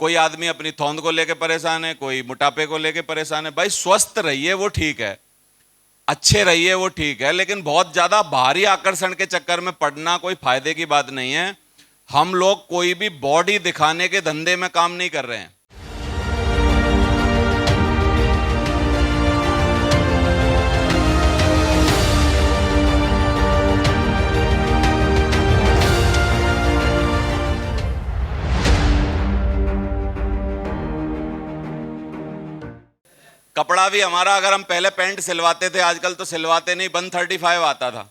कोई आदमी अपनी थोंद को लेके परेशान है, कोई मोटापे को लेके परेशान है। भाई स्वस्थ रहिए वो ठीक है, अच्छे रहिए वो ठीक है, लेकिन बहुत ज्यादा बाहरी आकर्षण के चक्कर में पड़ना कोई फायदे की बात नहीं है। हम लोग कोई भी बॉडी दिखाने के धंधे में काम नहीं कर रहे हैं। कपड़ा भी हमारा, अगर हम पहले पैंट सिलवाते थे, आजकल तो सिलवाते नहीं, 135 आता था।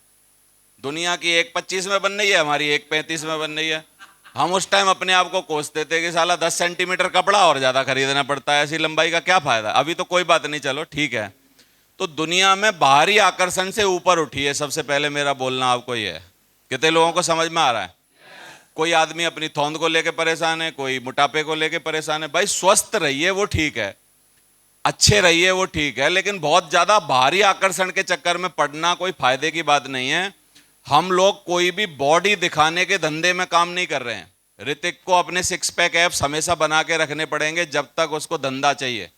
दुनिया की 1.25 में बन रही है, हमारी 1.35 में बन रही है। हम उस टाइम अपने आप को कोसते थे कि साला 10 सेंटीमीटर कपड़ा और ज्यादा खरीदना पड़ता है, ऐसी लंबाई का क्या फायदा। अभी तो कोई बात नहीं, चलो ठीक है। तो दुनिया में बाहरी आकर्षण से ऊपर उठी है। सबसे पहले मेरा बोलना आपको यह है, कितने लोगों को समझ में आ रहा है? कोई आदमी अपनी थोंद को लेके परेशान है, कोई मोटापे को लेके परेशान है। भाई स्वस्थ रहिए वो ठीक है, अच्छे रहिए वो ठीक है, लेकिन बहुत ज्यादा बाहरी आकर्षण के चक्कर में पड़ना कोई फायदे की बात नहीं है। हम लोग कोई भी बॉडी दिखाने के धंधे में काम नहीं कर रहे हैं। ऋतिक को अपने 6 पैक एब्स हमेशा बना के रखने पड़ेंगे जब तक उसको धंधा चाहिए।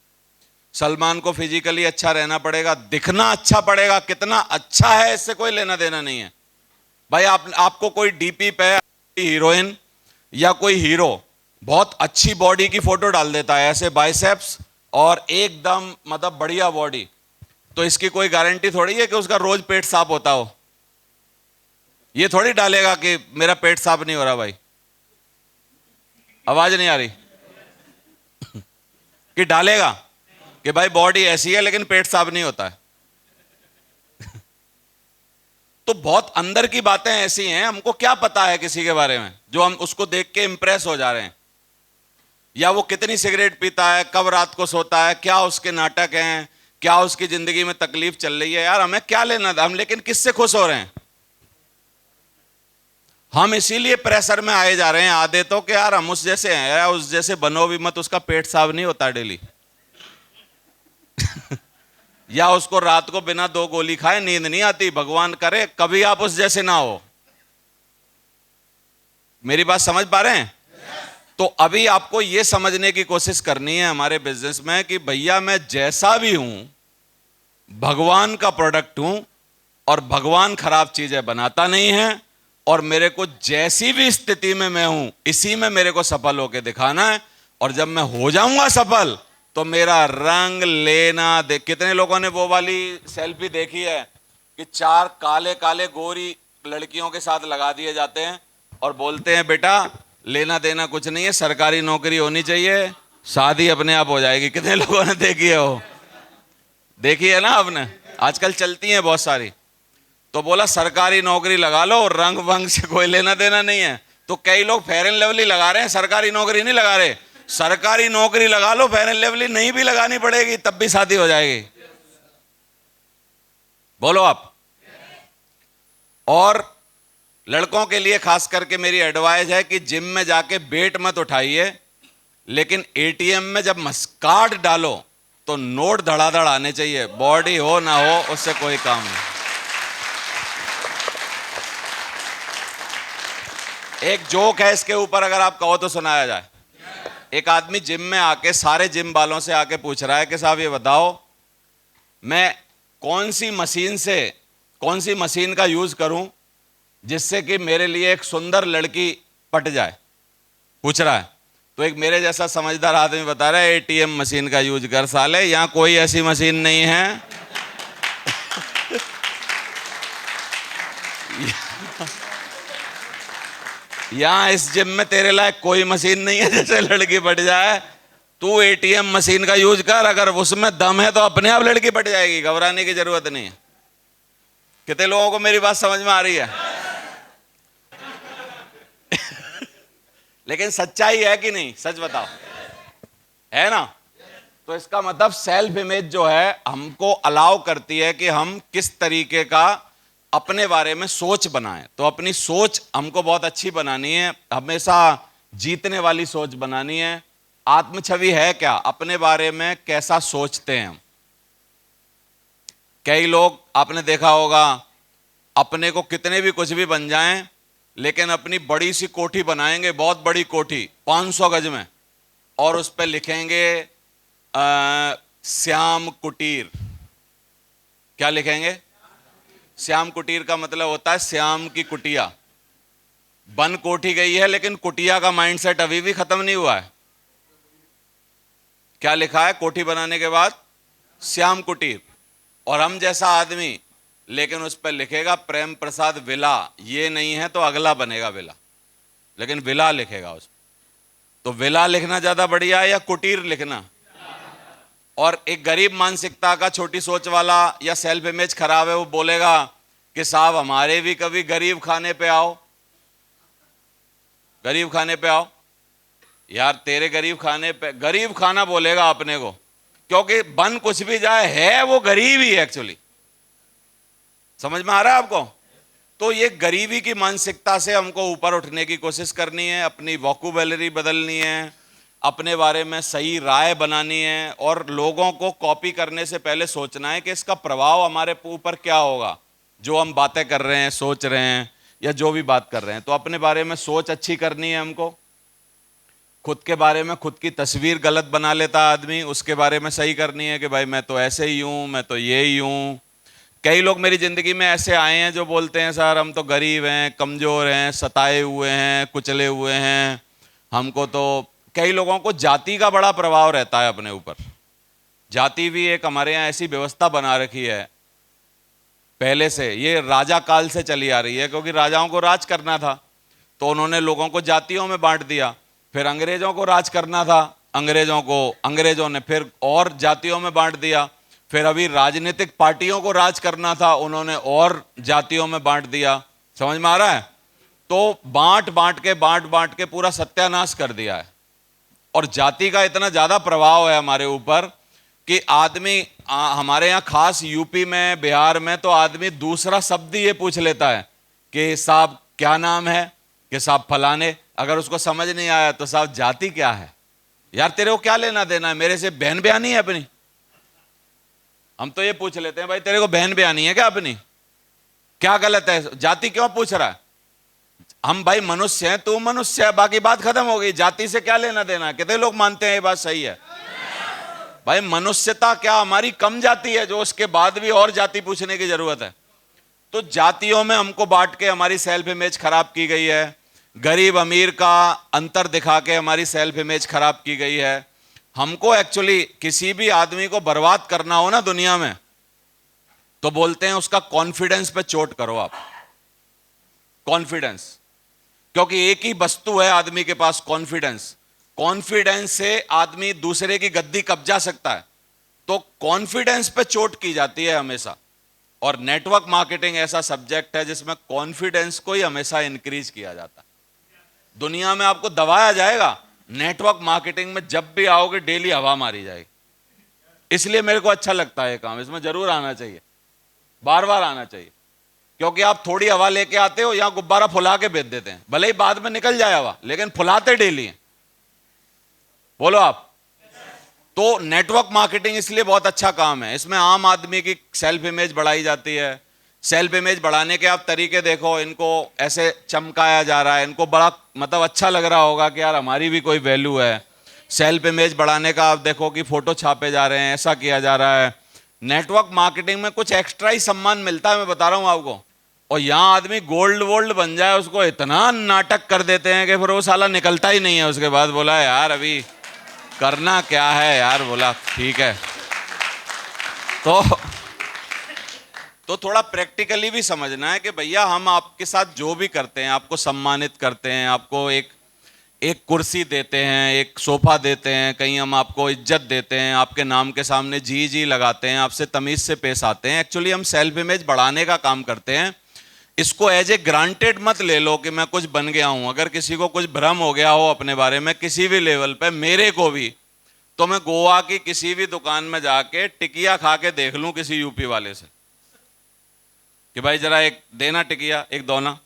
सलमान को फिजिकली अच्छा रहना पड़ेगा, दिखना अच्छा पड़ेगा, कितना अच्छा है इससे कोई लेना देना नहीं है। भाई आपको कोई डीपी पे हीरोइन या कोई हीरो बहुत अच्छी बॉडी की फोटो डाल देता है, ऐसे बाइसेप्स और एकदम मतलब बढ़िया बॉडी, तो इसकी कोई गारंटी थोड़ी है कि उसका रोज पेट साफ होता हो। ये थोड़ी डालेगा कि मेरा पेट साफ नहीं हो रहा। भाई आवाज नहीं आ रही कि डालेगा कि भाई बॉडी ऐसी है लेकिन पेट साफ नहीं होता है। तो बहुत अंदर की बातें ऐसी हैं, हमको क्या पता है किसी के बारे में, जो हम उसको देख के इंप्रेस हो जा रहे हैं। या वो कितनी सिगरेट पीता है, कब रात को सोता है, क्या उसके नाटक हैं, क्या उसकी जिंदगी में तकलीफ चल रही है, यार हमें क्या लेना था। हम लेकिन किससे खुश हो रहे हैं? हम इसीलिए प्रेशर में आए जा रहे हैं आधे तो कि यार हम उस जैसे हैं, यार उस जैसे बनो भी मत, उसका पेट साफ नहीं होता डेली। या उसको रात को बिना 2 गोली खाए नींद नहीं आती। भगवान करे कभी आप उस जैसे ना हो। मेरी बात समझ पा रहे हैं? तो अभी आपको यह समझने की कोशिश करनी है हमारे बिजनेस में कि भैया मैं जैसा भी हूं भगवान का प्रोडक्ट हूं, और भगवान खराब चीजें बनाता नहीं है, और मेरे को जैसी भी स्थिति में मैं हूं इसी में मेरे को सफल होकर दिखाना है। और जब मैं हो जाऊंगा सफल तो मेरा रंग लेना दे। कितने लोगों ने वो वाली सेल्फी देखी है कि 4 काले काले गोरी लड़कियों के साथ लगा दिए जाते हैं और बोलते हैं बेटा लेना देना कुछ नहीं है, सरकारी नौकरी होनी चाहिए, शादी अपने आप हो जाएगी। कितने लोगों ने देखी है? वो देखी है ना आपने? आजकल चलती हैं बहुत सारी। तो बोला सरकारी नौकरी लगा लो, रंग वंग से कोई लेना देना नहीं है। तो कई लोग फेयर एंड लवली लगा रहे हैं, सरकारी नौकरी नहीं लगा रहे। सरकारी नौकरी लगा लो, फेयर एंड लवली नहीं भी लगानी पड़ेगी, तब भी शादी हो जाएगी। बोलो आप। और लड़कों के लिए खास करके मेरी एडवाइस है कि जिम में जाके वेट मत उठाइए, लेकिन एटीएम में जब कार्ड डालो तो नोट धड़ाधड़ आने चाहिए। बॉडी हो ना हो उससे कोई काम नहीं। एक जोक है इसके ऊपर, अगर आप कहो तो सुनाया जाए। एक आदमी जिम में आके सारे जिम वालों से आके पूछ रहा है कि साहब ये बताओ मैं कौन सी मशीन का यूज करूं जिससे कि मेरे लिए एक सुंदर लड़की पट जाए, पूछ रहा है। तो एक मेरे जैसा समझदार आदमी बता रहा है एटीएम मशीन का यूज कर साले, यहां कोई ऐसी मशीन नहीं है। यहां इस जिम में तेरे लायक कोई मशीन नहीं है जैसे लड़की पट जाए। तू एटीएम मशीन का यूज कर, अगर उसमें दम है तो अपने आप लड़की पट जाएगी, घबराने की जरूरत नहीं है। कितने लोगों को मेरी बात समझ में आ रही है? लेकिन सच्चाई है कि नहीं? सच बताओ, है ना? तो इसका मतलब सेल्फ इमेज जो है हमको अलाउ करती है कि हम किस तरीके का अपने बारे में सोच बनाएं। तो अपनी सोच हमको बहुत अच्छी बनानी है, हमेशा जीतने वाली सोच बनानी है। आत्म छवि है क्या? अपने बारे में कैसा सोचते हैं हम। कई लोग आपने देखा होगा अपने को कितने भी कुछ भी बन जाएं, लेकिन अपनी बड़ी सी कोठी बनाएंगे, बहुत बड़ी कोठी 500 गज में, और उस पर लिखेंगे श्याम कुटीर। क्या लिखेंगे? श्याम कुटीर का मतलब होता है श्याम की कुटिया। बन कोठी गई है लेकिन कुटिया का माइंडसेट अभी भी खत्म नहीं हुआ है। क्या लिखा है कोठी बनाने के बाद? श्याम कुटीर। और हम जैसा आदमी लेकिन उस पर लिखेगा प्रेम प्रसाद विला। ये नहीं है तो अगला बनेगा विला, लेकिन विला लिखेगा उस। तो विला लिखना ज्यादा बढ़िया है या कुटीर लिखना? और एक गरीब मानसिकता का, छोटी सोच वाला या सेल्फ इमेज खराब है, वो बोलेगा कि साहब हमारे भी कभी गरीब खाने पे आओ, गरीब खाने पे आओ। यार तेरे गरीब खाने पे, गरीब खाना बोलेगा अपने को, क्योंकि बन कुछ भी जाए है वो गरीब ही है एक्चुअली। समझ में आ रहा है आपको? तो ये गरीबी की मानसिकता से हमको ऊपर उठने की कोशिश करनी है, अपनी वोकैबुलरी बदलनी है, अपने बारे में सही राय बनानी है, और लोगों को कॉपी करने से पहले सोचना है कि इसका प्रभाव हमारे ऊपर क्या होगा। जो हम बातें कर रहे हैं, सोच रहे हैं, या जो भी बात कर रहे हैं, तो अपने बारे में सोच अच्छी करनी है हमको। खुद के बारे में खुद की तस्वीर गलत बना लेता आदमी, उसके बारे में सही करनी है कि भाई मैं तो ऐसे ही हूं, मैं तो ये ही हूं। कई लोग मेरी जिंदगी में ऐसे आए हैं जो बोलते हैं सर हम तो गरीब हैं, कमजोर हैं, सताए हुए हैं, कुचले हुए हैं, हमको तो। कई लोगों को जाति का बड़ा प्रभाव रहता है अपने ऊपर। जाति भी एक हमारे यहाँ ऐसी व्यवस्था बना रखी है पहले से, ये राजा काल से चली आ रही है, क्योंकि राजाओं को राज करना था तो उन्होंने लोगों को जातियों में बांट दिया। फिर अंग्रेजों को राज करना था, अंग्रेजों ने फिर और जातियों में बांट दिया। फिर अभी राजनीतिक पार्टियों को राज करना था, उन्होंने और जातियों में बांट दिया। समझ में आ रहा है? तो बांट बांट के पूरा सत्यानाश कर दिया है। और जाति का इतना ज्यादा प्रभाव है हमारे ऊपर कि आदमी हमारे यहाँ खास यूपी में, बिहार में, तो आदमी दूसरा शब्द ये पूछ लेता है कि साहब क्या नाम है, कि साहब फलाने। अगर उसको समझ नहीं आया तो साहब जाति क्या है? यार तेरे को क्या लेना देना है मेरे से? बहन ब्यानी है अपनी? हम तो ये पूछ लेते हैं भाई तेरे को बहन ब्यानी है क्या अपनी? क्या गलत है? जाति क्यों पूछ रहा है? हम भाई मनुष्य हैं, तू मनुष्य है, बाकी बात खत्म हो गई। जाति से क्या लेना देना? कितने लोग मानते हैं ये बात सही है? भाई मनुष्यता क्या हमारी कम जाति है जो उसके बाद भी और जाति पूछने की जरूरत है? तो जातियों में हमको बांट के हमारी सेल्फ इमेज खराब की गई है। गरीब अमीर का अंतर दिखा के हमारी सेल्फ इमेज खराब की गई है। हमको एक्चुअली किसी भी आदमी को बर्बाद करना हो ना दुनिया में, तो बोलते हैं उसका कॉन्फिडेंस पे चोट करो आप। कॉन्फिडेंस, क्योंकि एक ही वस्तु है आदमी के पास, कॉन्फिडेंस। कॉन्फिडेंस से आदमी दूसरे की गद्दी कब्जा सकता है। तो कॉन्फिडेंस पे चोट की जाती है हमेशा। और नेटवर्क मार्केटिंग ऐसा सब्जेक्ट है जिसमें कॉन्फिडेंस को ही हमेशा इंक्रीज किया जाता है। दुनिया में आपको दबाया जाएगा, नेटवर्क मार्केटिंग में जब भी आओगे डेली हवा मारी जाएगी। इसलिए मेरे को अच्छा लगता है काम, इसमें जरूर आना चाहिए, बार बार आना चाहिए। क्योंकि आप थोड़ी हवा लेके आते हो, यहां गुब्बारा फुला के बेच देते हैं, भले ही बाद में निकल जाए हवा, लेकिन फुलाते डेली हैं। बोलो आप। तो नेटवर्क मार्केटिंग इसलिए बहुत अच्छा काम है। इसमें आम आदमी की सेल्फ इमेज बढ़ाई जाती है। सेल्फ इमेज बढ़ाने के आप तरीके देखो, इनको ऐसे चमकाया जा रहा है, इनको बड़ा मतलब अच्छा लग रहा होगा कि यार हमारी भी कोई वैल्यू है। सेल्फ इमेज बढ़ाने का आप देखो कि फोटो छापे जा रहे हैं, ऐसा किया जा रहा है। नेटवर्क मार्केटिंग में कुछ एक्स्ट्रा ही सम्मान मिलता है, मैं बता रहा हूं आपको। और यहां आदमी गोल्ड वोल्ड बन जाए, उसको इतना नाटक कर देते हैं कि फिर वो साला निकलता ही नहीं है। उसके बाद बोला यार अभी करना क्या है यार, बोला ठीक है। तो थोड़ा प्रैक्टिकली भी समझना है कि भैया हम आपके साथ जो भी करते हैं, आपको सम्मानित करते हैं, आपको एक कुर्सी देते हैं, एक सोफा देते हैं, कहीं हम आपको इज्जत देते हैं, आपके नाम के सामने जी जी लगाते हैं, आपसे तमीज से पेश आते हैं। एक्चुअली हम सेल्फ इमेज बढ़ाने का काम करते हैं। इसको एज ए ग्रांटेड मत ले लो कि मैं कुछ बन गया हूं। अगर किसी को कुछ भ्रम हो गया हो अपने बारे में किसी भी लेवल पे, मेरे को भी, तो मैं गोवा की किसी भी दुकान में जाके टिकिया खा के देख लूं किसी यूपी वाले से कि भाई जरा एक देना टिकिया, एक दोना,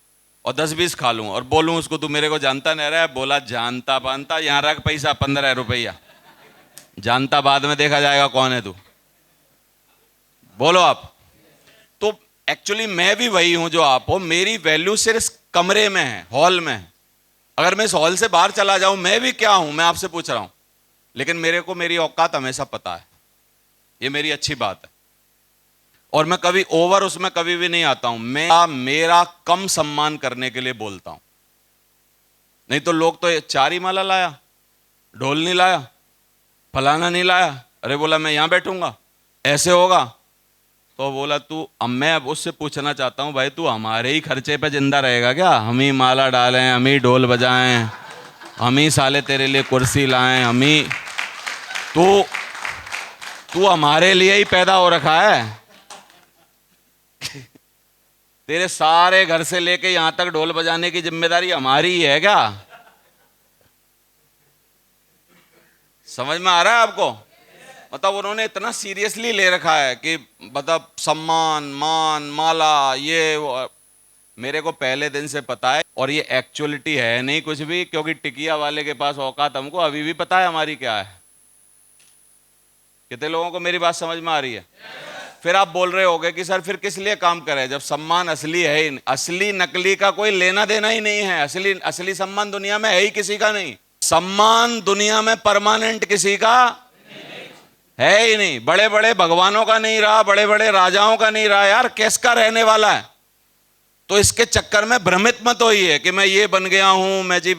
और 10-20 खा लूं और बोलूं उसको तू मेरे को जानता नहीं रहा है। बोला जानता पानता, यहां रख पैसा 15 रुपया, जानता बाद में देखा जाएगा कौन है तू। बोलो आप। तो एक्चुअली मैं भी वही हूं जो आप हो। मेरी वैल्यू सिर्फ कमरे में है, हॉल में है। अगर मैं इस हॉल से बाहर चला जाऊं, मैं भी क्या हूं, मैं आपसे पूछ रहा हूं, लेकिन मेरे को मेरी औकात हमेशा पता है, ये मेरी अच्छी बात है। और मैं कभी ओवर उसमें कभी भी नहीं आता हूं। मैं मेरा कम सम्मान करने के लिए बोलता हूं। नहीं तो लोग तो चार ही माला लाया, ढोल नहीं लाया, फलाना नहीं लाया, अरे बोला मैं यहां बैठूंगा, ऐसे होगा। तो बोला तू, अब मैं अब उससे पूछना चाहता हूं, भाई तू हमारे ही खर्चे पे जिंदा रहेगा क्या? हम ही माला डालें, हम ही ढोल बजाएं, हम ही साले तेरे लिए कुर्सी लाएं, हम ही, तू तू हमारे लिए ही पैदा हो रखा है। तेरे सारे घर से लेके यहां तक ढोल बजाने की जिम्मेदारी हमारी ही है क्या? समझ में आ रहा है आपको? मतलब उन्होंने इतना सीरियसली ले रखा है कि मतलब सम्मान, मान, माला, ये वो। मेरे को पहले दिन से पता है, और ये एक्चुअलिटी है नहीं कुछ भी, क्योंकि टिकिया वाले के पास औकात हमको अभी भी पता है हमारी क्या है। कितने लोगों को मेरी बात समझ में आ रही है? फिर आप बोल रहे होगे कि सर फिर किस लिए काम करें जब सम्मान असली है ही नहीं। असली नकली का कोई लेना देना ही नहीं है। असली असली सम्मान दुनिया में है ही किसी का नहीं। सम्मान दुनिया में परमानेंट किसी का है ही नहीं। बड़े बड़े भगवानों का नहीं रहा, बड़े बड़े राजाओं का नहीं रहा, यार किसका रहने वाला है? तो इसके चक्कर में भ्रमित मत होइए कि मैं ये बन गया हूं, मैं जी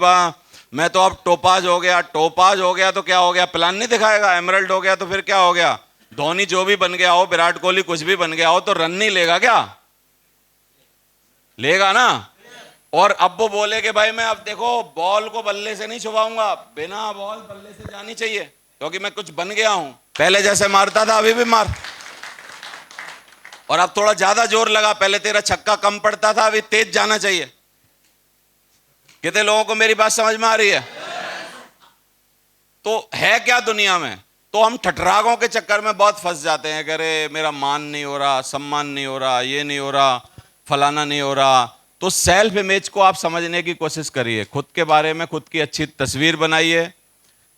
मैं तो अब टोपाज हो गया। टोपाज हो गया तो क्या हो गया? प्लान नहीं दिखाएगा। एमरल्ड हो गया तो फिर क्या हो गया? धोनी जो भी बन गया हो, विराट कोहली कुछ भी बन गया हो, तो रन नहीं लेगा क्या? लेगा ना। और अब वो बोले कि भाई मैं अब देखो बॉल को बल्ले से नहीं छुपाऊंगा, बिना बॉल बल्ले से जानी चाहिए, क्योंकि मैं कुछ बन गया हूं। पहले जैसे मारता था अभी भी मार, और अब थोड़ा ज्यादा जोर लगा। पहले तेरा छक्का कम पड़ता था, अभी तेज जाना चाहिए। कितने लोगों को मेरी बात समझ में आ रही है? तो है क्या दुनिया में? तो हम ठटरागों के चक्कर में बहुत फंस जाते हैं कि अरे मेरा मान नहीं हो रहा, सम्मान नहीं हो रहा, ये नहीं हो रहा, फलाना नहीं हो रहा। तो सेल्फ इमेज को आप समझने की कोशिश करिए। खुद के बारे में खुद की अच्छी तस्वीर बनाइए।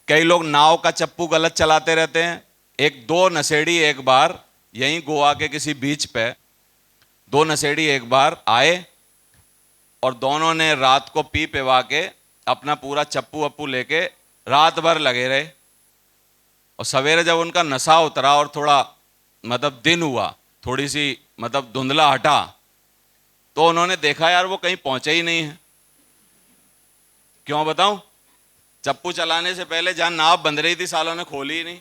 कई लोग नाव का चप्पू गलत चलाते रहते हैं। एक दो नशेड़ी एक बार यहीं गोवा के किसी बीच पे, दो नशेड़ी एक बार आए और दोनों ने रात को पी पिवा के अपना पूरा चप्पू वप्पू लेके रात भर लगे रहे। और सवेरे जब उनका नशा उतरा और थोड़ा मतलब दिन हुआ, थोड़ी सी मतलब धुंधला हटा, तो उन्होंने देखा यार वो कहीं पहुंचे ही नहीं है। क्यों बताऊं? चप्पू चलाने से पहले जहां नाव बंध रही थी सालों ने खोली ही नहीं।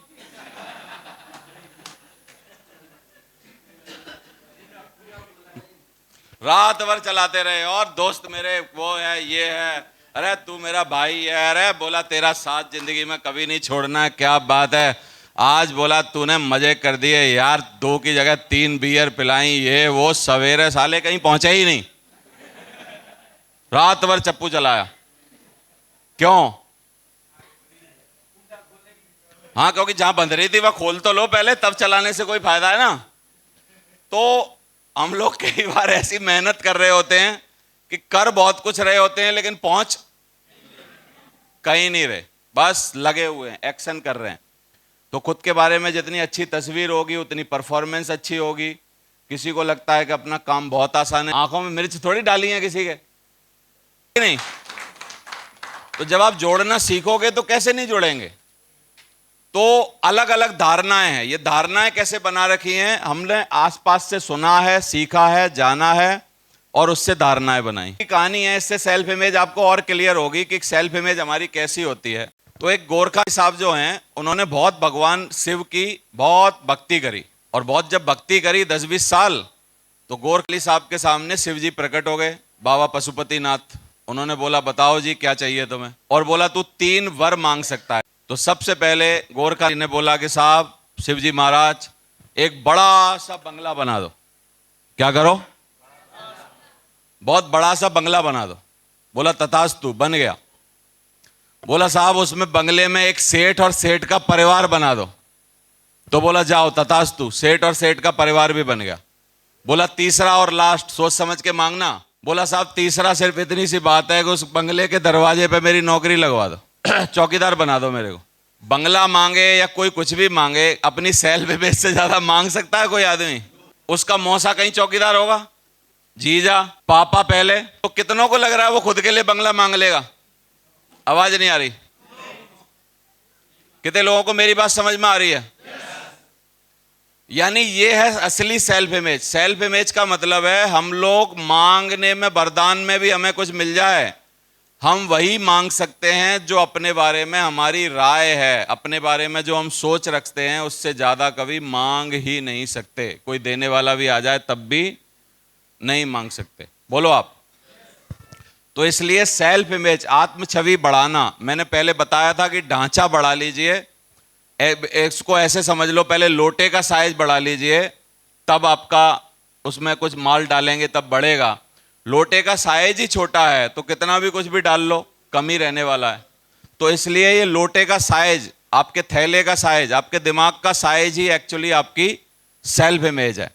रात भर चलाते रहे और दोस्त मेरे वो है, ये है, अरे तू मेरा भाई है, अरे बोला तेरा साथ जिंदगी में कभी नहीं छोड़ना है, क्या बात है, आज बोला तूने मजे कर दिए यार, 2 की जगह 3 बियर पिलाई, ये वो। सवेरे साले कहीं पहुंचे ही नहीं, रात भर चप्पू चलाया। क्यों? हाँ, क्योंकि जहां बंध रही थी वह खोल तो लो पहले, तब चलाने से कोई फायदा है ना। तो हम लोग कई बार ऐसी मेहनत कर रहे होते हैं कि कर बहुत कुछ रहे होते हैं, लेकिन पहुंच कहीं नहीं रहे, बस लगे हुए हैं, एक्शन कर रहे हैं। तो खुद के बारे में जितनी अच्छी तस्वीर होगी उतनी परफॉर्मेंस अच्छी होगी। किसी को लगता है कि अपना काम बहुत आसान है, आंखों में मिर्च थोड़ी डाली है किसी के, नहीं। तो जब आप जोड़ना सीखोगे तो कैसे नहीं जोड़ेंगे? तो अलग अलग धारणाएं हैं। ये धारणाएं कैसे बना रखी हैं? हमने आसपास से सुना है, सीखा है, जाना है और उससे धारणाएं बनाई। कहानी है, इससे सेल्फ इमेज आपको और क्लियर होगी कि सेल्फ इमेज हमारी कैसी होती है। तो एक गोरखा साहब जो हैं, उन्होंने बहुत भगवान शिव की बहुत भक्ति करी, और बहुत जब भक्ति करी 10-20 साल, तो गोरखली साहब के सामने शिव जी प्रकट हो गए, बाबा पशुपतिनाथ। उन्होंने बोला बताओ जी क्या चाहिए तुम्हें? और बोला तू 3 वर मांग सकता है। तो सबसे पहले गोरखा जी ने बोला कि साहब शिव जी महाराज, एक बड़ा सा बंगला बना दो। क्या करो? बहुत बड़ा सा बंगला बना दो। बोला तथास्तु, बन गया। बोला साहब उसमें बंगले में एक सेठ और सेठ का परिवार बना दो। तो बोला जाओ तथास्तु, सेठ और सेठ का परिवार भी बन गया। बोला तीसरा और लास्ट, सोच समझ के मांगना। बोला साहब तीसरा सिर्फ इतनी सी बात है कि उस बंगले के दरवाजे पे मेरी नौकरी लगवा दो, चौकीदार बना दो मेरे को। बंगला मांगे या कोई कुछ भी मांगे, अपनी सेल्फ इमेज से ज्यादा मांग सकता है कोई आदमी? उसका मौसा कहीं चौकीदार होगा, जीजा, पापा पहले। तो कितनों को लग रहा है वो खुद के लिए बंगला मांग लेगा? आवाज नहीं आ रही। कितने लोगों को मेरी बात समझ में आ रही है? यानी ये है असली सेल्फ इमेज। सेल्फ इमेज का मतलब है हम लोग मांगने में, वरदान में भी हमें कुछ मिल जाए, हम वही मांग सकते हैं जो अपने बारे में हमारी राय है, अपने बारे में जो हम सोच रखते हैं, उससे ज्यादा कभी मांग ही नहीं सकते। कोई देने वाला भी आ जाए तब भी नहीं मांग सकते। बोलो आप। तो इसलिए सेल्फ इमेज, आत्म छवि बढ़ाना, मैंने पहले बताया था कि ढांचा बढ़ा लीजिए। इसको ऐसे समझ लो, पहले लोटे का साइज बढ़ा लीजिए, तब आपका उसमें कुछ माल डालेंगे तब बढ़ेगा। लोटे का साइज ही छोटा है तो कितना भी कुछ भी डाल लो कम ही रहने वाला है। तो इसलिए ये लोटे का साइज, आपके थैले का साइज, आपके दिमाग का साइज ही एक्चुअली आपकी सेल्फ इमेज है।